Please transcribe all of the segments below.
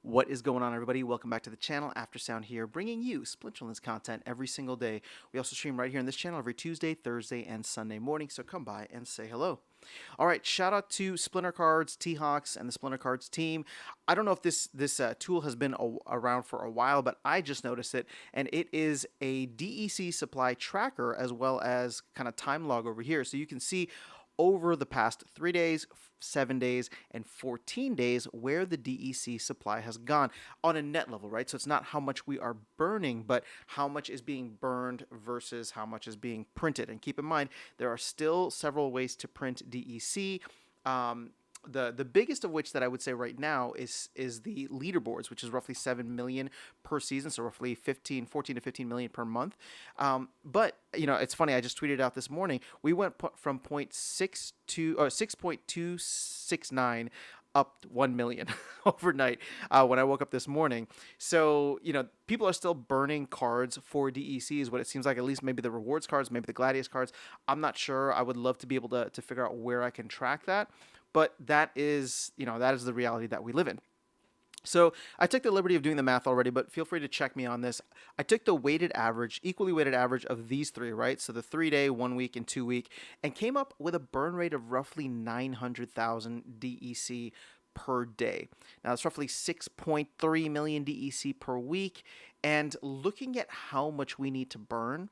What is going on, everybody? Welcome back to the channel. Aftersound here, bringing you Splinterlands content every single day. We also stream right here on this channel every Tuesday, Thursday, and Sunday morning, so come by and say hello. All right, shout out to Splinter Cards, T-Hawks, and the Splinter Cards team. I don't know if this tool has been around for a while, but I just noticed it, and it is a DEC supply tracker as well as kind of time log over here, so you can see over the past 3 days, 7 days, and 14 days where the DEC supply has gone on a net level, right? So it's not how much we are burning, but how much is being burned versus how much is being printed. And keep in mind, there are still several ways to print DEC. The biggest of which that I would say right now is the leaderboards, which is roughly 7 million per season, so roughly 14 to 15 million per month. But it's funny. I just tweeted out this morning. We went from 6.269 up 1 million overnight when I woke up this morning. So, people are still burning cards for DECs, what it seems like, at least maybe the rewards cards, maybe the Gladius cards. I'm not sure. I would love to be able to figure out where I can track that. But that is the reality that we live in. So I took the liberty of doing the math already, but feel free to check me on this. I took the equally weighted average of these three, right? So the 3 day, 1 week, and 2 week, and came up with a burn rate of roughly 900,000 DEC per day. Now that's roughly 6.3 million DEC per week. And looking at how much we need to burn,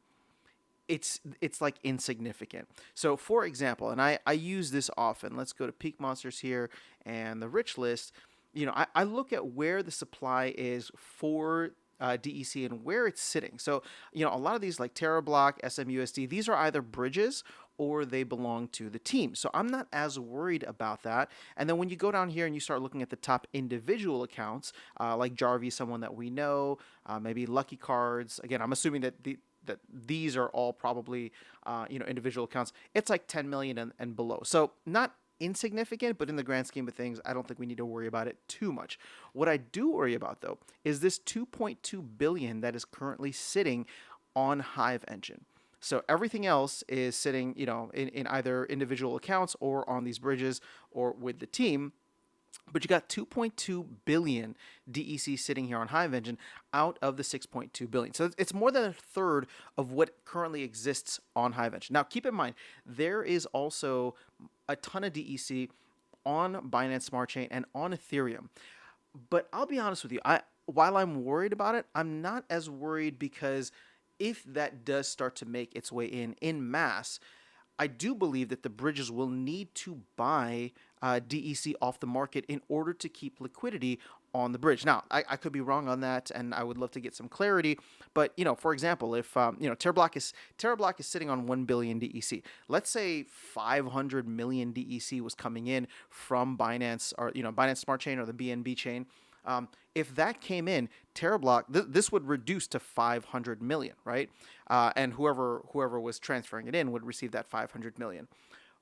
it's like insignificant. So for example, and I use this often. Let's go to Peak Monsters here and the rich list. I look at where the supply is for DEC and where it's sitting. So, a lot of these like TerraBlock, SMUSD, these are either bridges or they belong to the team. So I'm not as worried about that. And then when you go down here and you start looking at the top individual accounts, like Jarvie, someone that we know, maybe Lucky Cards. Again, I'm assuming that these are all probably individual accounts. It's like 10 million and below. So not insignificant, but in the grand scheme of things, I don't think we need to worry about it too much. What I do worry about, though, is this 2.2 billion that is currently sitting on Hive Engine. So everything else is sitting, in either individual accounts or on these bridges or with the team. But you got 2.2 billion DEC sitting here on Hive Engine out of the 6.2 billion. So it's more than a third of what currently exists on Hive Engine. Now, keep in mind, there is also a ton of DEC on Binance Smart Chain and on Ethereum. But I'll be honest with you, while I'm worried about it, I'm not as worried because if that does start to make its way in mass, I do believe that the bridges will need to buy DEC off the market in order to keep liquidity on the bridge. Now, I could be wrong on that, and I would love to get some clarity. But for example, if TerraBlock is sitting on 1 billion DEC. Let's say 500 million DEC was coming in from Binance or Binance Smart Chain or the BNB chain. If that came in, TerraBlock, this would reduce to 500 million, right? And whoever was transferring it in would receive that 500 million.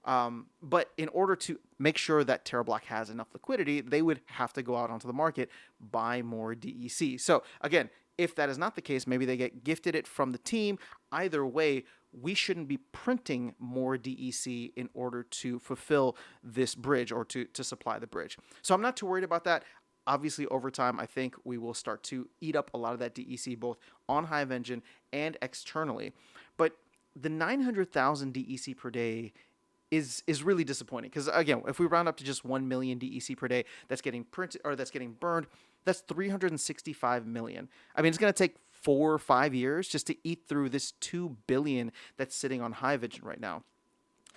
But in order to make sure that TerraBlock has enough liquidity, they would have to go out onto the market, buy more DEC. So again, if that is not the case, maybe they get gifted it from the team. Either way, we shouldn't be printing more DEC in order to fulfill this bridge or to supply the bridge. So I'm not too worried about that. Obviously, over time, I think we will start to eat up a lot of that DEC, both on Hive Engine and externally. But the 900,000 DEC per day is really disappointing because, again, if we round up to just 1 million DEC per day that's getting printed or that's getting burned, that's 365 million. I mean, it's going to take 4 or 5 years just to eat through this 2 billion that's sitting on Hive Engine right now.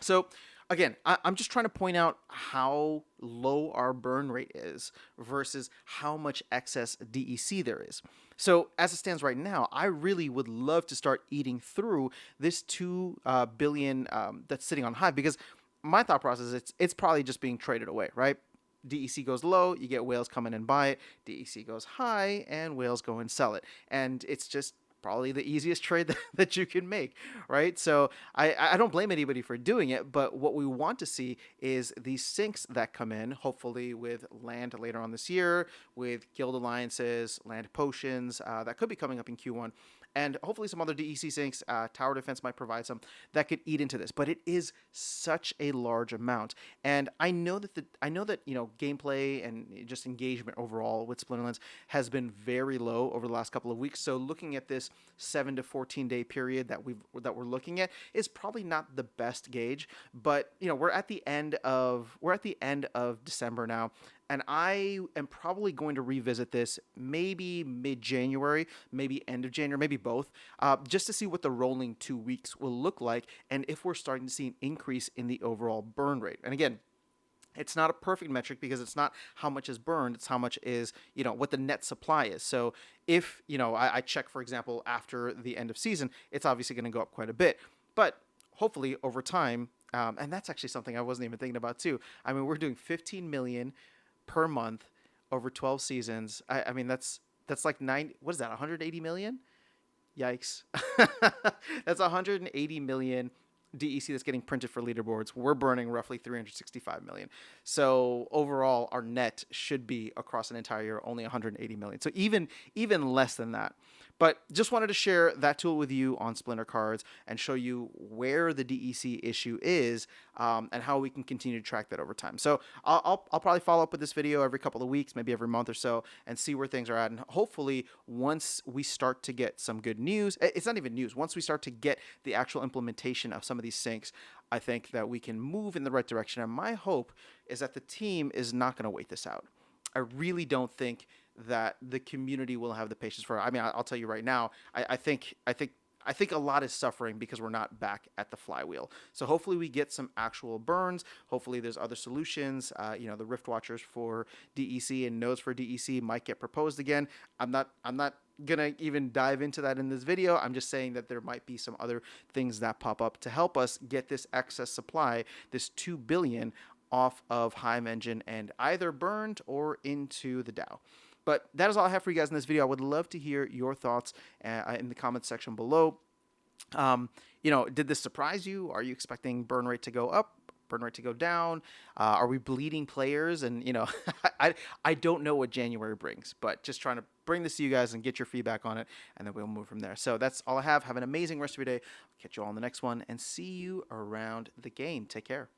So again, I'm just trying to point out how low our burn rate is versus how much excess DEC there is. So as it stands right now, I really would love to start eating through this 2 billion that's sitting on Hive because my thought process is it's probably just being traded away, right? DEC goes low, you get whales come in and buy it. DEC goes high, and whales go and sell it. And it's just probably the easiest trade that you can make, right? So I don't blame anybody for doing it, but what we want to see is these syncs that come in, hopefully with land later on this year, with guild alliances, land potions that could be coming up in Q1, and hopefully some other DEC syncs. Tower defense might provide some that could eat into this, but it is such a large amount. And I know that gameplay and just engagement overall with Splinterlands has been very low over the last couple of weeks. So looking at this 7 to 14 day period that we're looking at is probably not the best gauge. But we're at the end of December now, and I am probably going to revisit this maybe mid January, maybe end of January, maybe both, just to see what the rolling 2 weeks will look like and if we're starting to see an increase in the overall burn rate. And again, it's not a perfect metric because it's not how much is burned, it's how much is, what the net supply is. So if, I check, for example, after the end of season, it's obviously going to go up quite a bit. But hopefully over time, and that's actually something I wasn't even thinking about too. I mean, we're doing 15 million per month over 12 seasons. I mean, that's like what is that, 180 million? Yikes. That's 180 million DEC that's getting printed for leaderboards. We're burning roughly 365 million. So overall, our net should be across an entire year only 180 million. So even less than that. But just wanted to share that tool with you on Splinter Cards and show you where the DEC issue is, and how we can continue to track that over time. So I'll probably follow up with this video every couple of weeks, maybe every month or so, and see where things are at. And hopefully, once we start to get some good news, it's not even news. Once we start to get the actual implementation of some of these syncs, I think that we can move in the right direction. And my hope is that the team is not going to wait this out. I really don't think that the community will have the patience for it. I mean, I'll tell you right now, I think a lot is suffering because we're not back at the flywheel. So hopefully we get some actual burns. Hopefully there's other solutions. The Rift Watchers for DEC and nodes for DEC might get proposed again. I'm not gonna even dive into that in this video. I'm just saying that there might be some other things that pop up to help us get this excess supply, this 2 billion, off of Hive Engine and either burned or into the DAO. But that is all I have for you guys in this video. I would love to hear your thoughts in the comments section below. Did this surprise you? Are you expecting burn rate to go up, burn rate to go down? Are we bleeding players? And, I don't know what January brings, but just trying to bring this to you guys and get your feedback on it, and then we'll move from there. So that's all I have. Have an amazing rest of your day. Catch you all in the next one, and see you around the game. Take care.